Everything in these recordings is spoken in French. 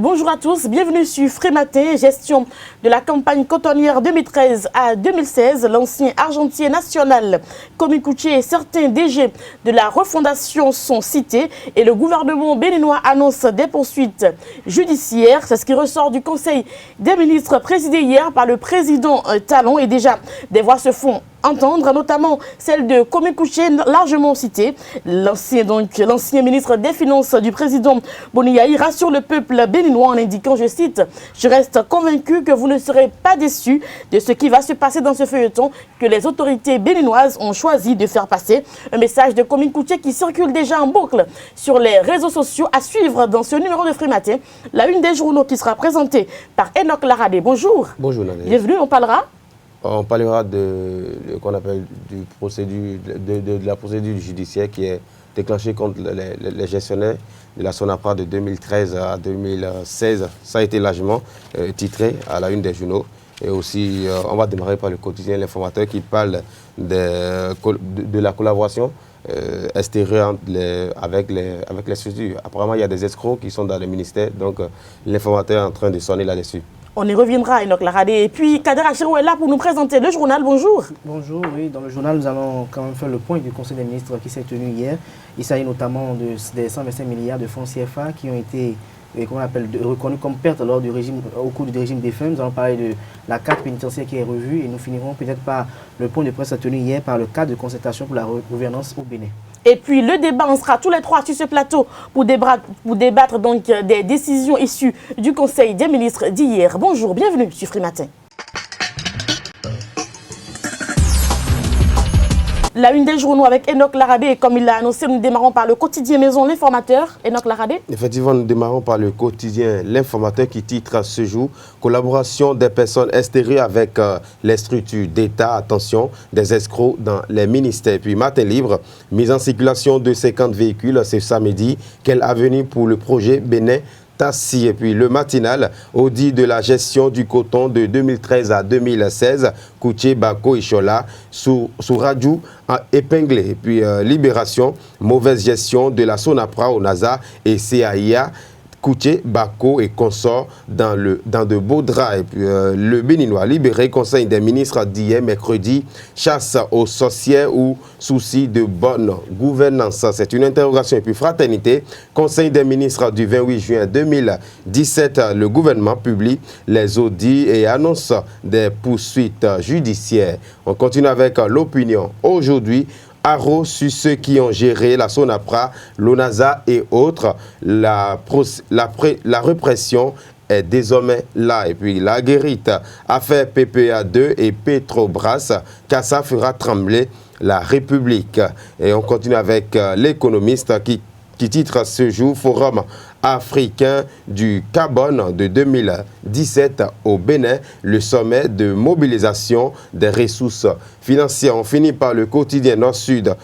bonjour à tous, bienvenue sur Frématin, gestion de la campagne cotonnière 2013 à 2016. L'ancien argentier national Komi Koutié et certains DG de la refondation sont cités et le gouvernement béninois annonce des poursuites judiciaires. C'est ce qui ressort du Conseil des ministres présidé hier par le président Talon et déjà des voix se font entendre, notamment celle de Komi Koutié, largement citée. L'ancien ministre des Finances du président Boniaï rassure le peuple béninois en indiquant, je cite, « Je reste convaincu que vous ne serez pas déçus de ce qui va se passer dans ce feuilleton que les autorités béninoises ont choisi de faire passer. » Un message de Komi Koutié qui circule déjà en boucle sur les réseaux sociaux à suivre dans ce numéro de Frématin. La une des journaux qui sera présentée par Enoch Laradé. Bonjour. Bonjour Nadège. Bienvenue, on parlera de qu'on appelle de la procédure judiciaire qui est déclenchée contre les gestionnaires de la Sonapra de 2013 à 2016. Ça a été largement titré à la une des journaux. Et aussi, on va démarrer par le quotidien L'Informateur qui parle de la collaboration extérieure avec les structures. Apparemment, il y a des escrocs qui sont dans le ministère. Donc, L'Informateur est en train de sonner là-dessus. On y reviendra, Enoch Laradé. Et puis, Kader Achirou est là pour nous présenter le journal. Bonjour. Bonjour, oui. Dans le journal, nous allons quand même faire le point du Conseil des ministres qui s'est tenu hier. Il s'agit notamment des 125 milliards de francs CFA qui ont été reconnus comme perte au cours du régime des fins. Nous allons parler de la carte pénitentiaire qui est revue et nous finirons peut-être par le point de presse tenu hier par le cadre de concertation pour la gouvernance au Bénin. Et puis le débat, on sera tous les trois sur ce plateau pour débattre donc des décisions issues du Conseil des ministres d'hier. Bonjour, bienvenue sur Frématin. La une des journaux avec Enoch Laradé et comme il l'a annoncé, nous démarrons par le quotidien Maison L'Informateur. Enoch Laradé. Effectivement, nous démarrons par le quotidien L'Informateur qui titre ce jour « Collaboration des personnes extérieures avec les structures d'État, attention, des escrocs dans les ministères ». Puis Matin Libre, mise en circulation de 50 véhicules ce samedi. Quel avenir pour le projet Bénin Tassi. Et puis le matinal, audit de la gestion du coton de 2013 à 2016, Koutié, Bako et Chola, sous Radjou épinglé. Et puis Libération, mauvaise gestion de la Sonapra au NASA et CAIA, Koutié, Bako et consorts dans de beaux draps. Et puis le Béninois libéré, Conseil des ministres d'hier, mercredi, chasse aux sorcières ou souci de bonne gouvernance. C'est une interrogation. Et puis Fraternité, Conseil des ministres du 28 juin 2017, le gouvernement publie les audits et annonce des poursuites judiciaires. On continue avec l'opinion. Aujourd'hui, Haro sur ceux qui ont géré la Sonapra, l'ONASA et autres. La répression est désormais là. Et puis la guérite, affaire PPA2 et Petrobras, Kassa fera trembler la République. Et on continue avec l'économiste qui titre ce jour Forum africain du carbone de 2017 au Bénin, le sommet de mobilisation des ressources financières. On finit par le quotidien Nord-Sud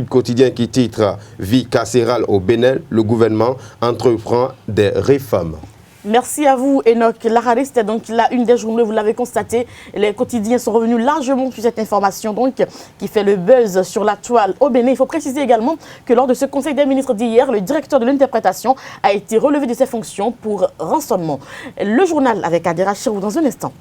quotidien qui titre Vie carcérale au Bénin, le gouvernement entreprend des réformes. Merci à vous, Enoch Laradé. C'était donc la une des journaux, vous l'avez constaté. Les quotidiens sont revenus largement sur cette information donc, qui fait le buzz sur la toile au Bénin. Il faut préciser également que lors de ce Conseil des ministres d'hier, le directeur de l'interprétation a été relevé de ses fonctions pour rançonnement. Le journal avec Kader Achirou dans un instant.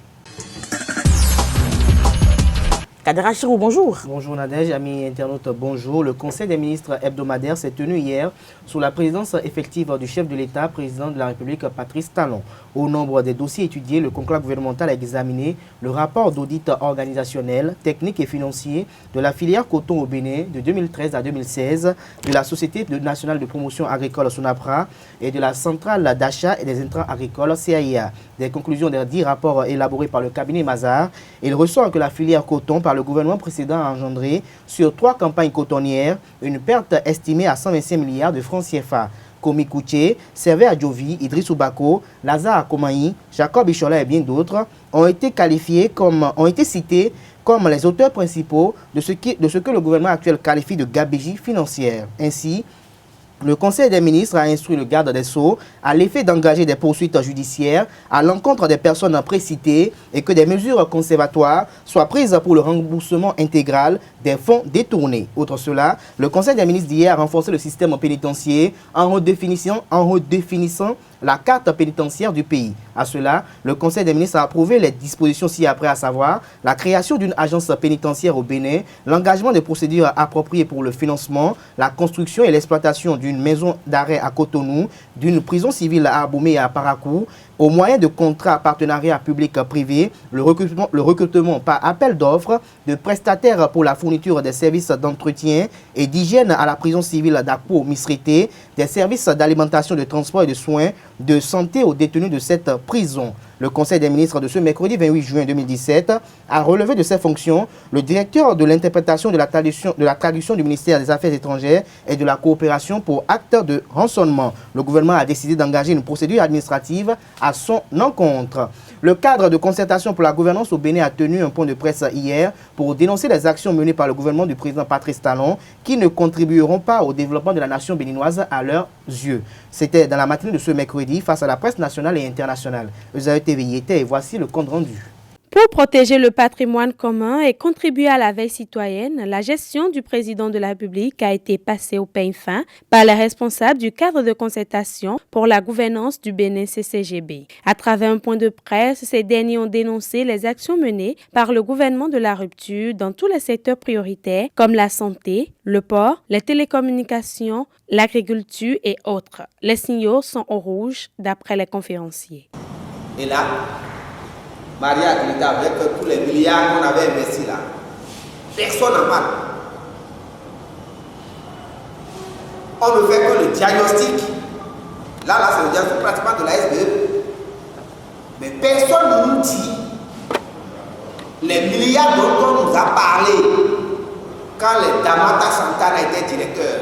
Kader Achirou, bonjour. Bonjour Nadège, amis internautes, bonjour. Le Conseil des ministres hebdomadaire s'est tenu hier sous la présidence effective du chef de l'État, président de la République, Patrice Talon. Au nombre des dossiers étudiés, le conclave gouvernemental a examiné le rapport d'audit organisationnel, technique et financier de la filière coton au Bénin de 2013 à 2016, de la Société nationale de promotion agricole Sonapra et de la centrale d'achat et des intrants agricoles CAIA. Des conclusions des 10 rapports élaborés par le cabinet Mazars, il ressort que la filière coton par le gouvernement précédent a engendré sur 3 campagnes cotonnières une perte estimée à 125 milliards de francs CFA. Komi Koutié, Servé Adjovi, Idrissou Bako, Lazare Akomaï, Jacob Ichola et bien d'autres ont été cités comme les auteurs principaux de ce que le gouvernement actuel qualifie de gabegie financière. Ainsi, le Conseil des ministres a instruit le garde des Sceaux à l'effet d'engager des poursuites judiciaires à l'encontre des personnes précitées et que des mesures conservatoires soient prises pour le remboursement intégral des fonds détournés. Outre cela, le Conseil des ministres d'hier a renforcé le système pénitentiaire en redéfinissant la carte pénitentiaire du pays. À cela, le Conseil des ministres a approuvé les dispositions ci-après, à savoir la création d'une agence pénitentiaire au Bénin, l'engagement de procédures appropriées pour le financement, la construction et l'exploitation d'une maison d'arrêt à Cotonou, d'une prison civile à Aboumé et à Parakou, au moyen de contrats partenariat public-privé, le recrutement par appel d'offres de prestataires pour la fourniture des services d'entretien et d'hygiène à la prison civile d'Akpo-Misrité, des services d'alimentation, de transport et de soins de santé aux détenus de cette prison. Le Conseil des ministres de ce mercredi 28 juin 2017 a relevé de ses fonctions le directeur de l'interprétation de la traduction du ministère des Affaires étrangères et de la coopération pour acte de rançonnement. Le gouvernement a décidé d'engager une procédure administrative à son encontre. Le cadre de concertation pour la gouvernance au Bénin a tenu un point de presse hier pour dénoncer les actions menées par le gouvernement du président Patrice Talon qui ne contribueront pas au développement de la nation béninoise à leurs yeux. C'était dans la matinée de ce mercredi face à la presse nationale et internationale. Esaü TV y était et voici le compte rendu. Pour protéger le patrimoine commun et contribuer à la veille citoyenne, la gestion du président de la République a été passée au peigne fin par les responsables du cadre de concertation pour la gouvernance du Bénin CCGB. À travers un point de presse, ces derniers ont dénoncé les actions menées par le gouvernement de la rupture dans tous les secteurs prioritaires comme la santé, le port, les télécommunications, l'agriculture et autres. Les signaux sont au rouge d'après les conférenciers. Et là, Maria Aguilita, avec tous les milliards qu'on avait investis là, personne n'en parle. On ne fait que le diagnostic. Là, c'est le diagnostic pratiquement de la SBE. Mais personne ne nous dit les milliards dont on nous a parlé quand les Damata Santana étaient directeurs.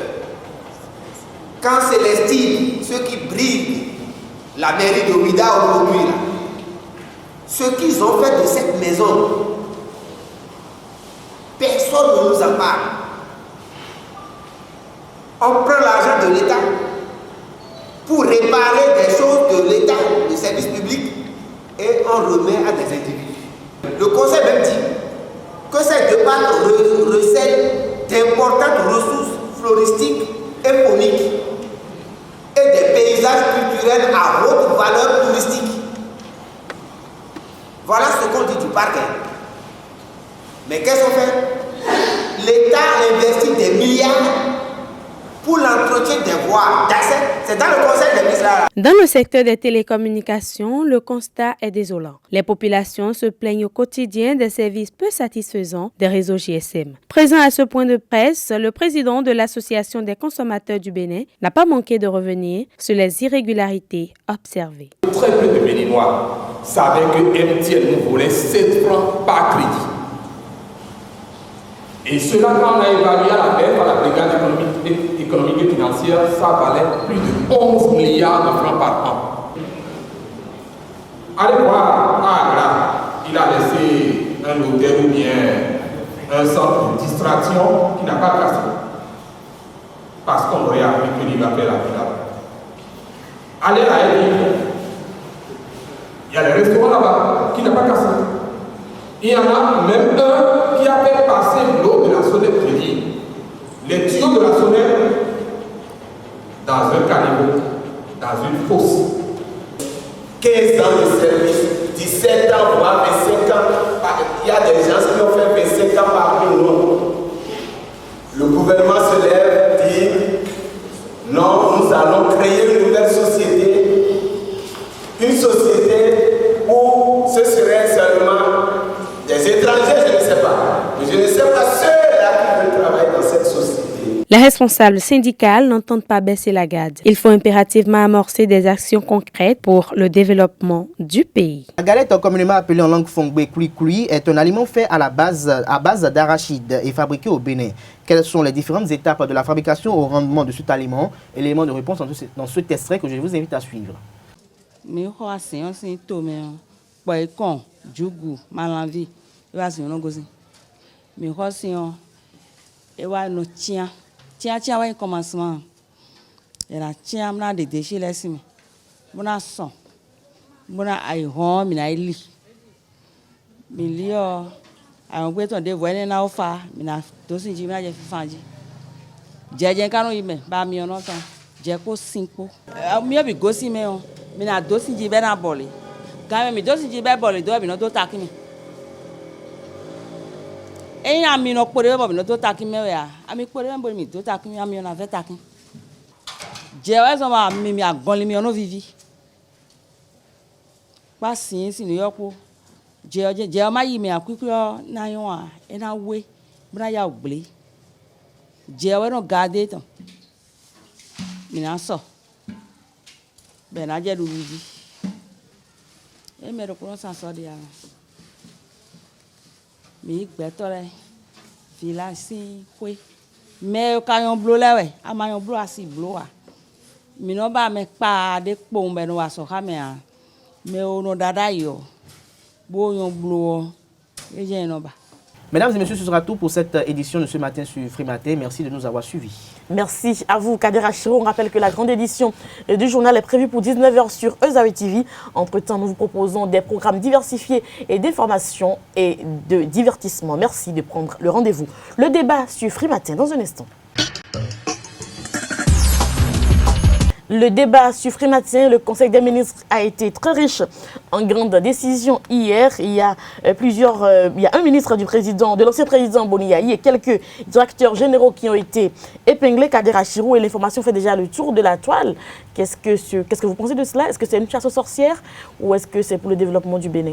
Quand Célestine, ceux qui briguent la mairie de Ouida aujourd'hui, là, ce qu'ils ont fait de cette maison, personne ne nous en parle. On prend l'argent de l'État pour réparer des choses de l'État, du service public, et on remet à des individus. Le Conseil même dit que ces deux parcs recèlent d'importantes ressources floristiques et fauniques et des paysages culturels à haute valeur touristique. Voilà ce qu'on dit du parc. Mais qu'est-ce qu'on fait? L'État investit des milliards pour l'entretien des voies d'accès. C'est dans le Conseil des ministres. Dans le secteur des télécommunications, le constat est désolant. Les populations se plaignent au quotidien des services peu satisfaisants des réseaux GSM. Présent à ce point de presse, le président de l'Association des consommateurs du Bénin n'a pas manqué de revenir sur les irrégularités observées. Très peu de Béninois savaient que MTN nous volait 7 francs par crédit. Et cela, quand on a évalué à la baisse par la brigade économique et financière, ça valait plus de 11 milliards de francs par an. Allez voir à Agra, il a laissé un hôtel ou bien un centre de distraction qui n'a pas cassé. Parce qu'on aurait appris qu'il va faire la ville. Allez à Elie, il y a des restaurants là-bas qui n'ont pas cassé. Il y en a même un qui a fait passer l'eau de la sonnette de l'île, les tuyaux de la sonnette dans un caniveau, dans une fosse. 15 ans de service, 17 ans, voire 25 ans. Il y a des gens qui ont fait 25 ans parmi nous. Le gouvernement se lève, dit non, nous allons créer une nouvelle société. Une société où ce serait seulement des étrangers, je ne sais pas. Mais je ne sais pas ceux-là qui veulent travailler dans cette société. Les responsables syndicales n'entendent pas baisser la garde. Il faut impérativement amorcer des actions concrètes pour le développement du pays. La galette, communément appelée en langue fongbe kuli-kuli, est un aliment fait à base d'arachide et fabriqué au Bénin. Quelles sont les différentes étapes de la fabrication au rendement de cet aliment? Élément de réponse dans ce extrait que je vous invite à suivre. Tia ouais commencement. Et la tia mna de déchets laisse me. Mona son. Mona ay hon mina ili. Milio ay on beton de voyer na ofa mina dosi ji mina je fifanji. Jeje kanu ime ba mi ono ton. Je ko 5. Mi obi gosi me on. mina dosi jibe na boli game mi dosi jibe boli do mi no do takimi eyin ami no pore bo mi no do takimi ya ami pore bo mi do takimi ami na ve takimi je wa so ma mi agbon mi ono vivi pa sin si ni yopo je ma yi mi akukuro na yon a e na we bra ya ogble je wa no gade ton mi na so be na je du vivi e me ro ko san so dia mi gbetore fila sin kwe me o ka yon blo lewe a ma yon blo asi blo a mi no ba me pa de po mbe no wa so ka me a me o no dada yo bo yon blo e je no ba. Mesdames et messieurs, ce sera tout pour cette édition de ce matin sur Frimatin. Merci de nous avoir suivis. Merci à vous, Kader Achiro. On rappelle que la grande édition du journal est prévue pour 19 h sur Ezawi TV. Entre-temps, nous vous proposons des programmes diversifiés et d'information et de divertissement. Merci de prendre le rendez-vous. Le débat sur Frimatin dans un instant. Le débat sur Frimatin, le Conseil des ministres a été très riche en grandes décisions hier. Il y a un ministre de l'ancien président Boniaï et quelques directeurs généraux qui ont été épinglés, Kader Achiro, et l'information fait déjà le tour de la toile. Qu'est-ce que vous pensez de cela? Est-ce que c'est une chasse aux sorcières ou est-ce que c'est pour le développement du Bénin?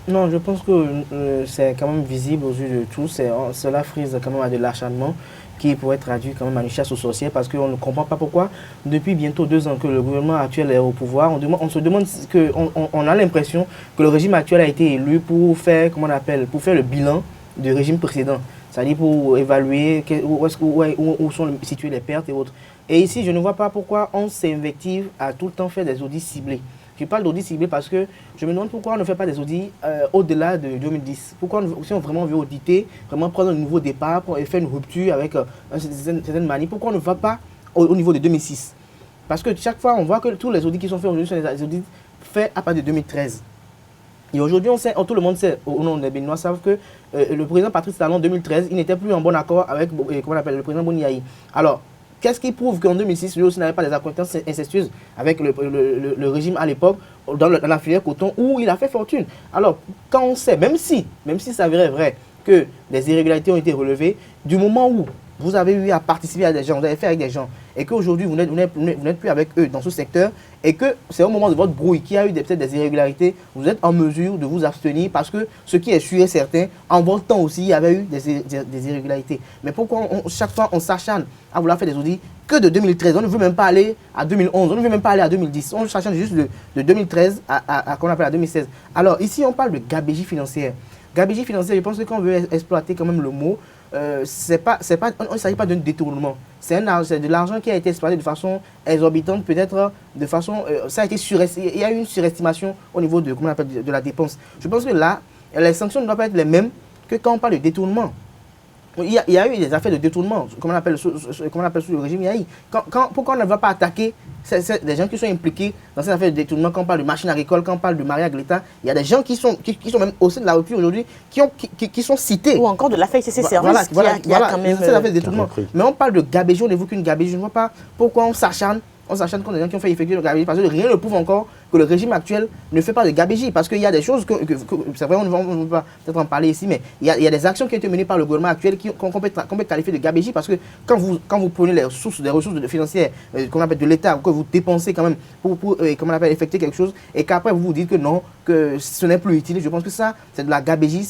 Non, je pense que c'est quand même visible aux yeux de tous. Cela frise quand même à de l'acharnement qui pourrait être traduit quand même à une chasse aux sorcières parce qu'on ne comprend pas pourquoi, depuis bientôt 2 ans que le gouvernement actuel est au pouvoir, on se demande, on a l'impression que le régime actuel a été élu pour faire, pour faire le bilan du régime précédent. C'est-à-dire pour évaluer où sont situées les pertes et autres. Et ici, je ne vois pas pourquoi on s'invective à tout le temps faire des audits ciblés. Je parle d'audits ciblés parce que je me demande pourquoi on ne fait pas des audits au-delà de 2010. Pourquoi, si on vraiment veut auditer, vraiment prendre un nouveau départ et faire une rupture avec une certaine manière, pourquoi on ne va pas au niveau de 2006? Parce que chaque fois, on voit que tous les audits qui sont faits aujourd'hui sont des audits faits à partir de 2013. Et aujourd'hui, tout le monde sait, au nom des Béninois, savent que le président Patrice Talon en 2013, il n'était plus en bon accord avec le président Boniaï. Alors, qu'est-ce qui prouve qu'en 2006, lui aussi n'avait pas des acquaintances incestueuses avec le régime à l'époque, dans la filière coton, où il a fait fortune? Alors, quand on sait, même si ça s'avérait vrai que des irrégularités ont été relevées, du moment où vous avez eu à participer à des gens, vous avez fait avec des gens, et qu'aujourd'hui vous n'êtes plus avec eux dans ce secteur, et que c'est au moment de votre brouille qu'il y a eu peut-être des irrégularités, vous êtes en mesure de vous abstenir parce que ce qui est sûr et certain, en votre temps aussi, il y avait eu des irrégularités. Mais pourquoi chaque fois on s'acharne à vouloir faire des audits que de 2013? On ne veut même pas aller à 2011, on ne veut même pas aller à 2010, on s'acharne juste de 2013 à 2016. Alors ici on parle de gabegie financière. Gabegie financière, je pense que quand on veut exploiter quand même le mot, il ne s'agit pas d'un détournement. C'est de l'argent qui a été exploité de façon exorbitante, peut-être de façon... ça a été il y a eu une surestimation au niveau de la dépense. Je pense que là, les sanctions ne doivent pas être les mêmes que quand on parle de détournement. Il y a eu des affaires de détournement, comme on appelle sous le régime Yahi. Pourquoi on ne va pas attaquer des gens qui sont impliqués dans ces affaires de détournement? Quand on parle de machines agricoles, quand on parle de mariage à l'État, il y a des gens qui sont même au sein de la rupture aujourd'hui qui sont cités. Ou encore de l'affaire CC Service qui a quand même... C'est l'affaire de détournement. Mais on parle de gabégie, on n'évoque qu'une gabégie. Je ne vois pas pourquoi on s'acharne contre des gens qui ont fait effectuer le gabégie, parce que rien ne prouve encore que le régime actuel ne fait pas de gabégie, parce qu'il y a des choses c'est vrai, on ne va pas peut-être en parler ici, mais il y a des actions qui ont été menées par le gouvernement actuel qu'on peut qualifier de gabégie, parce que quand vous prenez des ressources financières qu'on appelle de l'État, que vous dépensez quand même pour effectuer quelque chose, et qu'après vous vous dites que non, que ce n'est plus utile, je pense que ça, c'est de la gabégie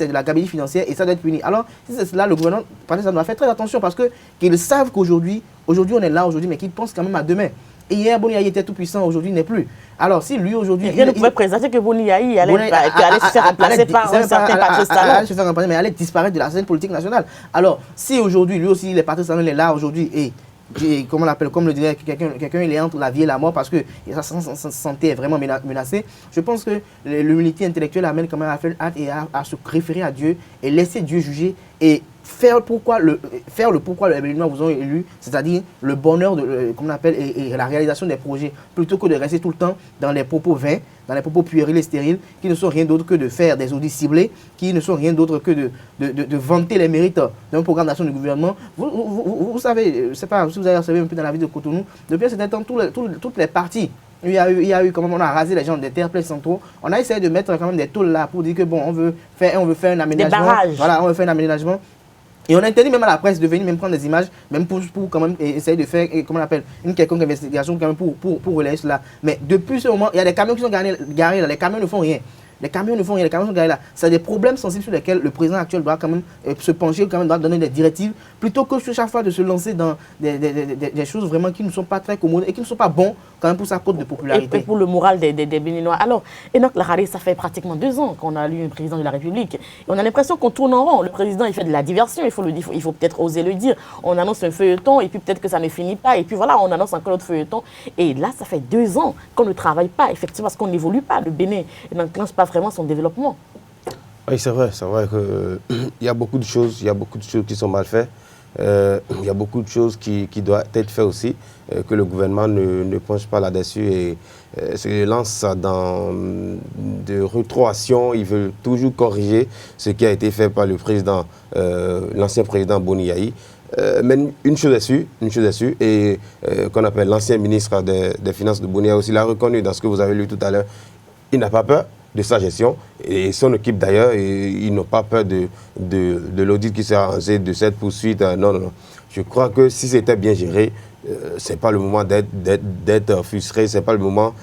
financière, et ça doit être puni. Alors, si c'est cela, le gouvernement, ça doit faire très attention, parce qu'ils savent qu'aujourd'hui, on est là aujourd'hui, mais qu'ils pensent quand même à demain. Et hier, Boniaï était tout puissant, aujourd'hui il n'est plus. Alors, si lui aujourd'hui... Rien ne pouvait présenter que Boniaï allait se faire remplacer par un certain Patrice Talon. Allait se faire remplacer, mais allait disparaître de la scène politique nationale. Alors, si aujourd'hui, lui aussi, Patrice Talon est là aujourd'hui, et comment on l'appelle, comme le dirait quelqu'un, il est entre la vie et la mort parce que sa santé est vraiment menacée, je pense que l'humilité intellectuelle amène quand même à se référer à Dieu et laisser Dieu juger et faire le pourquoi les Béninois vous ont élu, c'est-à-dire le bonheur et la réalisation des projets, plutôt que de rester tout le temps dans les propos vains, dans les propos puérils et stériles, qui ne sont rien d'autre que de faire des audits ciblés, qui ne sont rien d'autre que de vanter les mérites d'un programme d'action du gouvernement. Vous savez, je ne sais pas si vous avez observé un peu dans la ville de Cotonou, depuis un certain temps, toutes les parties il y a eu comment on a rasé les gens des terres pleins centraux. On a essayé de mettre quand même des tôles là pour dire que bon, on veut faire un aménagement. Des barrages. Voilà, on veut faire un aménagement. Et on a interdit même à la presse de venir même prendre des images, même pour quand même essayer de faire, comment on appelle, une quelconque investigation quand même pour relayer cela. Mais depuis ce moment, il y a des camions qui sont garés là, les camions ne font rien. Les camions ne font rien, les camions sont garés là. C'est des problèmes sensibles sur lesquels le président actuel doit quand même se pencher, quand même doit donner des directives, plutôt que chaque fois de se lancer dans des choses vraiment qui ne sont pas très commodes et qui ne sont pas bons quand même pour sa cote de popularité. Et pour le moral des Béninois. Alors, Enoch Lahari, ça fait pratiquement 2 ans qu'on a eu un président de la République. Et on a l'impression qu'on tourne en rond. Le président, il fait de la diversion, il faut le dire, il faut peut-être oser le dire. On annonce un feuilleton et puis peut-être que ça ne finit pas. Et puis voilà, on annonce encore l'autre feuilleton. Et là, ça fait 2 ans qu'on ne travaille pas, effectivement, parce qu'on n'évolue pas. Le Bénin n'enclenche pas vraiment son développement. Oui, c'est vrai qu'il y a beaucoup de choses, qui sont mal faites. Il y a beaucoup de choses qui doivent être faites aussi, que le gouvernement ne penche pas là-dessus et se lance dans de rétroaction. Il veut toujours corriger ce qui a été fait par le président, l'ancien président Boni Yayi. Mais une chose est sûre, et qu'on appelle l'ancien ministre des Finances de Boni Yayi aussi l'a reconnu dans ce que vous avez lu tout à l'heure. Il n'a pas peur de sa gestion et son équipe d'ailleurs, ils n'ont pas peur de l'audit qui s'est arrangé, de cette poursuite. Non. Je crois que si c'était bien géré, ce n'est pas le moment d'être frustré, ce n'est pas le moment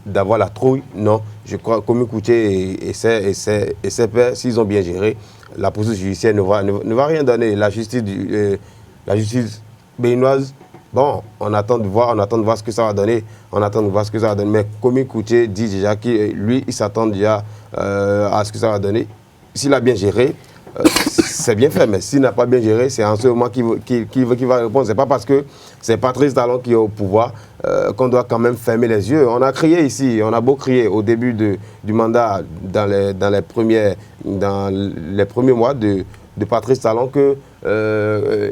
d'avoir la trouille. Non, je crois que Komi Kouché et ses pairs, s'ils ont bien géré, la poursuite judiciaire ne va rien donner. La justice béninoise, bon, on attend de voir ce que ça va donner. Mais Komi Kouché dit déjà qu'il lui, il s'attend déjà à ce que ça va donner. S'il a bien géré, c'est bien fait. Mais s'il n'a pas bien géré, c'est en ce moment qu'il va répondre. Ce n'est pas parce que c'est Patrice Talon qui est au pouvoir qu'on doit quand même fermer les yeux. On a crié ici, on a beau crier au début du mandat, dans les premiers mois de Patrice Talon que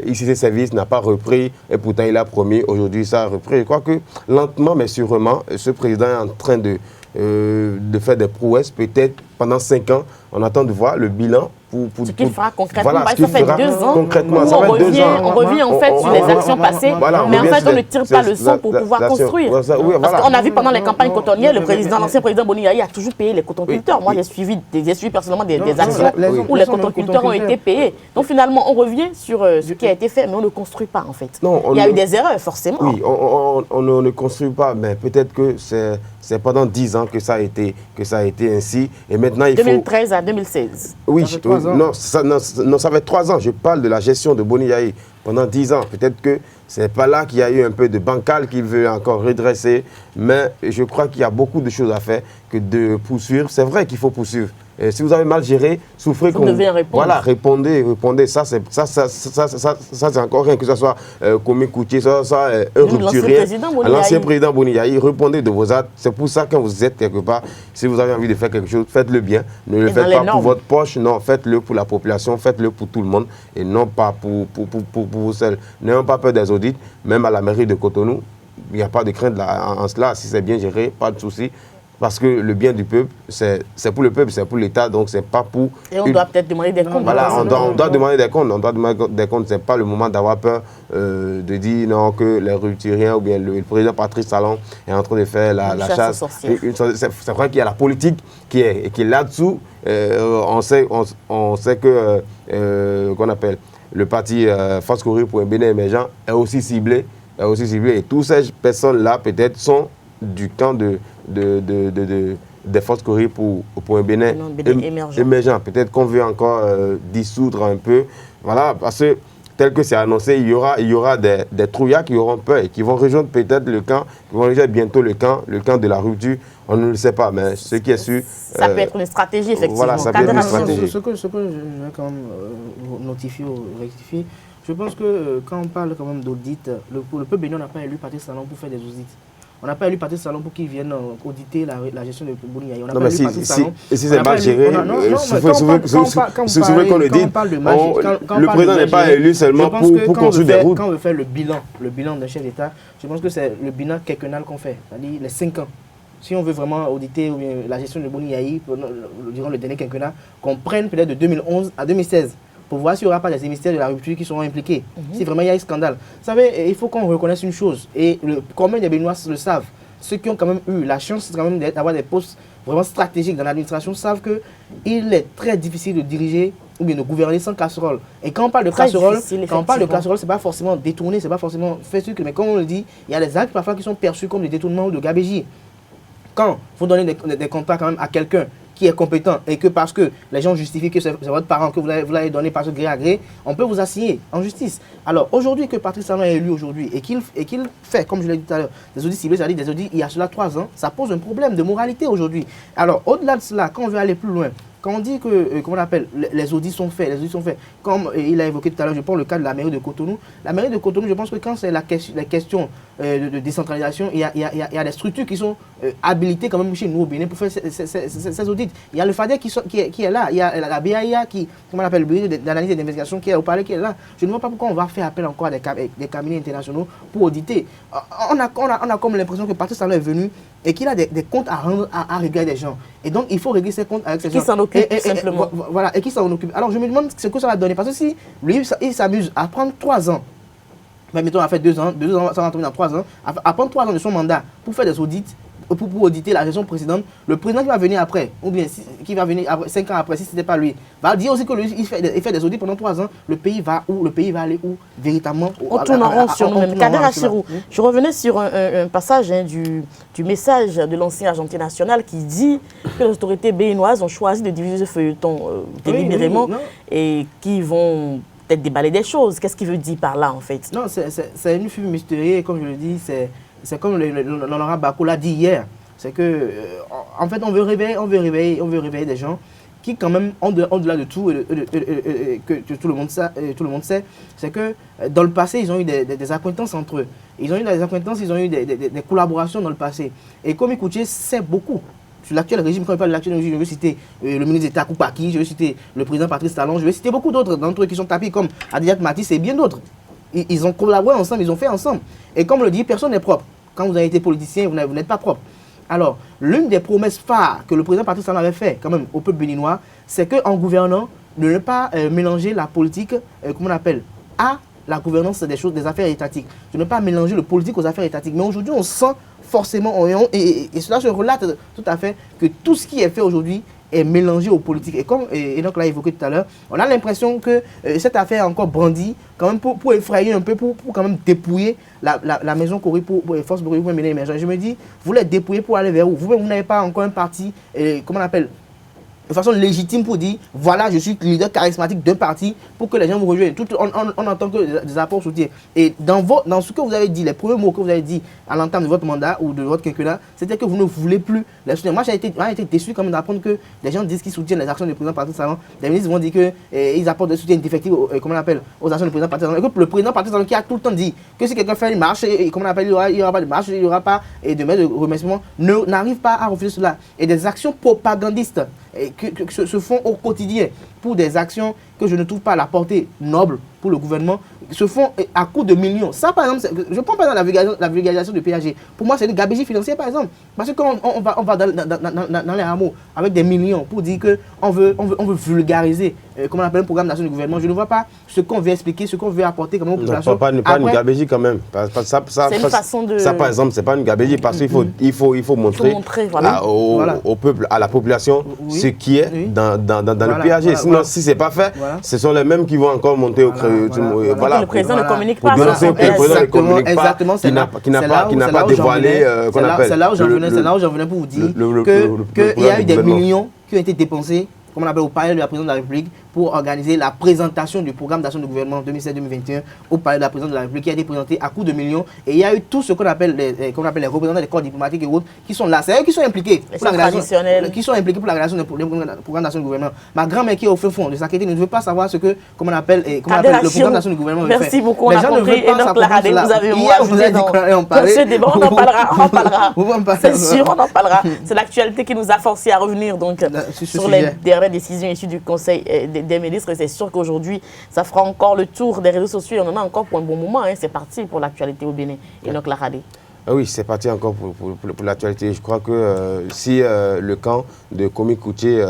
ici ses services n'a pas repris et pourtant il a promis, aujourd'hui ça a repris. Je crois que lentement mais sûrement ce président est en train de faire des prouesses, peut-être pendant 5 ans. On attend de voir le bilan ce qu'il fera concrètement. Voilà, ça fait 2 ans concrètement, où on revient en fait sur les actions passées, mais en fait on ne tire pas le son pour pouvoir construire. Parce qu'on a vu pendant les campagnes cotonnières, l'ancien président Boni Yayi a toujours payé les cotonculteurs. Moi j'ai suivi personnellement des actions où les cotonculteurs ont été payés. Donc finalement on revient sur ce qui a été fait, mais on ne construit pas en fait. Il y a eu des erreurs forcément. Oui, on ne construit pas, mais peut-être que c'est pendant 10 ans que ça a été ainsi. Et maintenant, il 2013 à 2016. Oui, ça fait 3 ans. Je parle de la gestion de Boni Yayi pendant 10 ans. Peut-être que ce n'est pas là qu'il y a eu un peu de bancal qu'il veut encore redresser. Mais je crois qu'il y a beaucoup de choses à faire que de poursuivre. C'est vrai qu'il faut poursuivre. Et si vous avez mal géré, souffrez. Vous devez répondre. Voilà, répondez. Ça, c'est encore rien. Que ce soit Komi Kouché, ça un rupturien. L'ancien président Boni Yayi, répondez de vos actes. C'est pour ça que quand vous êtes quelque part, si vous avez envie de faire quelque chose, faites-le bien. Ne le faites pas pour votre poche, non, faites-le pour la population, faites-le pour tout le monde et non pas pour vous seul. N'ayons pas peur des audits, même à la mairie de Cotonou, il n'y a pas de crainte en cela. Si c'est bien géré, pas de souci. Parce que le bien du peuple, c'est pour le peuple, c'est pour l'État, donc c'est pas pour... Et on doit peut-être demander des comptes. Voilà, on doit demander des comptes. C'est pas le moment d'avoir peur de dire non, que les rupturiens ou bien le président Patrice Talon est en train de faire la chasse. C'est vrai qu'il y a la politique qui est là-dessous. On sait que, qu'on appelle, le parti Force Courir pour un Bénin émergent est aussi ciblé. Et toutes ces personnes-là, peut-être, sont du camp des Forces Courir pour un Bénin émergent. Peut-être qu'on veut encore dissoudre un peu. Voilà, parce que tel que c'est annoncé, il y aura des trouillards qui auront peur et qui vont rejoindre peut-être le camp, qui vont rejoindre bientôt le camp de la rupture. On ne le sait pas, mais ce qui est sûr... Ça peut être une stratégie, effectivement. Voilà, ça peut être une stratégie. Ce que je vais quand même notifier ou rectifier, je pense que quand on parle quand même d'audit, le peuple bénin n'a pas élu Patrice Talon pour faire des audits. On n'a pas élu Patrice Talon pour qu'il vienne auditer la gestion de Boni Yayi. Non, mais si c'est mal géré, c'est souvent qu'on le dit, le président n'est pas élu seulement pour construire des routes. Quand on veut faire le bilan d'un chef d'État, je pense que c'est le bilan quinquennal qu'on fait, c'est-à-dire les 5 ans. Si on veut vraiment auditer la gestion de Boni Yayi durant le dernier quinquennat, qu'on prenne peut-être de 2011 à 2016. Pour voir s'il n'y aura pas des ministères de la rupture qui seront impliqués. Si vraiment il y a un scandale. Vous savez, il faut qu'on reconnaisse une chose, et combien des Béninois le savent. ceux qui ont quand même eu la chance quand même d'avoir des postes vraiment stratégiques dans l'administration savent qu'il est très difficile de diriger ou bien de gouverner sans casserole. Et quand on parle de casserole, c'est pas forcément détourné, c'est pas forcément fait sucre, mais comme on le dit, il y a des actes parfois qui sont perçus comme des détournements ou de gabégie. Quand vous donnez des contrats quand même à quelqu'un qui est compétent et que parce que les gens justifient que c'est votre parent que vous l'avez donné par ce gré à gré, on peut vous assigner en justice. Alors aujourd'hui que Patrice Talon est élu aujourd'hui et qu'il fait, comme je l'ai dit tout à l'heure, des audits ciblés, c'est-à-dire des audits il y a cela 3 ans, ça pose un problème de moralité aujourd'hui. Alors au-delà de cela, quand on veut aller plus loin, quand on dit que, comment on appelle, les audits sont faits, comme il a évoqué tout à l'heure, je prends le cas de la mairie de Cotonou. La mairie de Cotonou, je pense que quand c'est la question de décentralisation, il y a des structures qui sont habilitées quand même chez nous au Bénin pour faire ces audits. Il y a le FADEC qui est là, il y a la BAIA qui, comment on appelle, le bureau d'analyse et d'investigation qui est au palais qui est là. Je ne vois pas pourquoi on va faire appel encore à des cabinets internationaux pour auditer. On a comme l'impression que Patrice Talon est venu et qu'il a des comptes à rendre à régler des gens. Et donc, il faut régler ces comptes avec ces gens. Qui s'en occupe, simplement. Voilà, et qui s'en occupe. Alors, je me demande ce que ça va donner. Parce que si lui, il s'amuse à prendre 3 ans, ben, mettons, on a fait 2 ans, ça va tomber dans 3 ans, à prendre 3 ans de son mandat pour faire des audits, pour auditer la gestion précédente, le président qui va venir après, ou bien qui va venir 5 ans après, si ce n'était pas lui, va dire aussi que lui, il fait des audits pendant 3 ans, le pays va où, le pays va aller où, véritablement. On tourne en rond sur nous-mêmes. Kader Achirou, je revenais sur un passage du message de l'ancien argentier national qui dit que les autorités béninoises ont choisi de diviser ce feuilleton délibérément et qui vont peut-être déballer des choses. Qu'est-ce qu'il veut dire par là, en fait? Non, c'est une fume mystérieuse, comme je le dis, c'est comme l'honorable Bako l'a dit hier. C'est que, en fait, on veut réveiller des gens qui, quand même, au-delà de tout, que tout le monde sait, c'est que dans le passé, ils ont eu des acquaintances entre eux. Ils ont eu des acquaintances, ils ont eu des collaborations dans le passé. Et Komi Koutié sait beaucoup. Sur l'actuel régime, quand il parle de l'actuel régime, je veux citer le ministre d'État Koupaki, je veux citer le président Patrice Talon, je veux citer beaucoup d'autres d'entre eux qui sont tapis comme Adiat Matisse et bien d'autres. Ils ont collaboré ensemble, ils ont fait ensemble. Et comme le dit, personne n'est propre. Quand vous avez été politicien, vous n'êtes pas propre. Alors, l'une des promesses phares que le président Patrice Talon avait fait quand même au peuple béninois, c'est qu'en gouvernant, de ne pas mélanger la politique, comment on appelle, à la gouvernance des affaires étatiques. De ne pas mélanger le politique aux affaires étatiques. Mais aujourd'hui, on sent forcément, et cela se relate tout à fait, que tout ce qui est fait aujourd'hui est mélangé aux politiques. Et comme Enoch l'a évoqué tout à l'heure, on a l'impression que cette affaire est encore brandie, quand même pour effrayer un peu, pour quand même dépouiller la maison Cori pour les forces pour mener l'émergence. Je me dis, vous les dépouillez pour aller vers où? Vous n'avez pas encore un parti, comment on appelle, de façon légitime pour dire, voilà, je suis leader charismatique d'un parti pour que les gens vous rejoignent. On entend que des apports soutiens. Et dans ce que vous avez dit, les premiers mots que vous avez dit à l'entame de votre mandat ou de votre quinquennat, c'était que vous ne voulez plus les soutenir. Moi, j'ai été déçu quand même d'apprendre que des gens disent qu'ils soutiennent les actions du président Patrice Talon. Des ministres vont dire qu'ils apportent des soutiens défectifs, comment on appelle, aux actions du président Patrice Talon. Et que le président Patrice Talon qui a tout le temps dit que si quelqu'un fait une marche, comment on appelle, il n'y aura pas de marche, il n'y aura pas de mail de remerciement, n'arrive pas à refuser cela. Et des actions propagandistes que se font au quotidien pour des actions que je ne trouve pas à la portée noble pour le gouvernement, se font à coût de millions. Ça, par exemple, je prends par exemple la vulgarisation du péage. Pour moi, c'est une gabegie financière, par exemple. Parce que quand on va dans les hameaux avec des millions pour dire qu'on veut vulgariser, comment on appelle, un programme national du gouvernement, je ne vois pas ce qu'on veut expliquer, ce qu'on veut apporter comme population. Pas une gabegie quand même. C'est une façon de... Ça, par exemple, c'est pas une gabegie parce qu'il faut montrer voilà. Au peuple, à la population, ce qui est dans le péage. Sinon, si ce n'est pas fait, ce sont les mêmes qui vont encore monter au crédit. Le président ne communique pas. Exactement, qui n'a pas dévoilé. C'est là où j'en venais pour vous dire qu'il y a eu des millions qui ont été dépensés, comme on appelle, au palais de la présidente de la République pour organiser la présentation du programme d'action du gouvernement 2016-2021 au palais de la présidente de la République qui a été présenté à coût de millions. Et il y a eu tout ce qu'on appelle les représentants des corps diplomatiques et autres qui sont là. C'est eux qui sont impliqués pour la réalisation du programme d'action du gouvernement. Ma grand-mère qui est au fond de sa quête ne veut pas savoir ce que, comment on appelle, le programme d'action du gouvernement. Merci beaucoup, on a compris. Et donc, Laradé, vous avez ajouté dans ce débat, on en parlera. C'est sûr, on en parlera. C'est l'actualité qui nous a forcé à revenir donc sur les dernières décisions issues du Conseil des ministres. C'est sûr qu'aujourd'hui, ça fera encore le tour des réseaux sociaux. On en a encore pour un bon moment. C'est parti pour l'actualité au Bénin. Et donc, Laradé. Ah oui, c'est parti encore pour l'actualité. Je crois que si le camp de Komi Koutié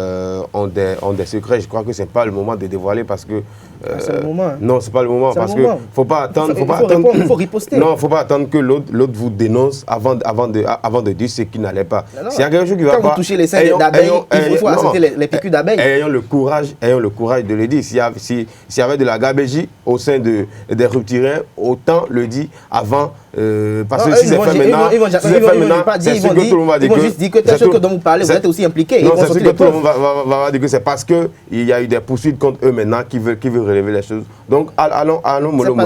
ont des secrets, je crois que ce n'est pas le moment de dévoiler parce que... c'est le moment. Non, ce n'est pas le moment parce qu'il ne faut pas attendre... Il faut riposter. Non, il ne faut pas attendre que l'autre vous dénonce avant de dire ce qui n'allait pas. S'il y a quelque chose qui va pas... Quand vous touchez les seins d'abeilles, il faut accepter les piqûres d'abeilles. Ayons le courage de le dire. S'il y avait de la gabégie au sein des rupturiens, autant le dire avant... parce que si c'est fait maintenant, ils vont juste dire que telle chose dont vous parlez, vous êtes aussi impliqué. Non, c'est sûr que tout le monde va dire que c'est parce qu'il y a eu des poursuites contre eux maintenant qui veulent relever les choses. Donc, allons mollo.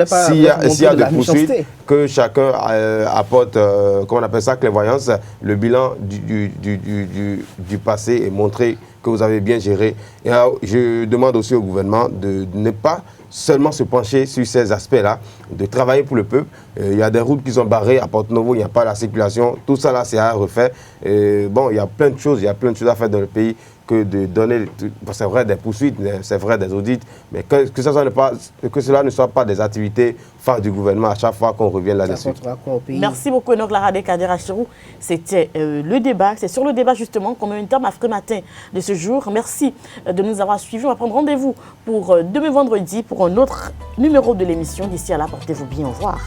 S'il y a des poursuites, que chacun apporte, comment on appelle ça, clairvoyance, le bilan du passé et montrer que vous avez bien géré. Et je demande aussi au gouvernement de ne pas seulement se pencher sur ces aspects-là, de travailler pour le peuple. Il y a des routes qui sont barrées à Porto-Novo, il n'y a pas la circulation. Tout ça là, c'est à refaire. Bon, il y a plein de choses, à faire dans le pays que de donner, c'est vrai, des poursuites, c'est vrai, des audits, mais que cela ne soit pas des activités phares du gouvernement à chaque fois qu'on revient là-dessus. Merci beaucoup, Enoch Larade Kader Achirou. C'était le débat, c'est sur le débat justement qu'on met un terme à Frais Matin de ce jour. Merci de nous avoir suivis. On va prendre rendez-vous pour demain vendredi pour un autre numéro de l'émission. D'ici à là, portez-vous bien. Au revoir.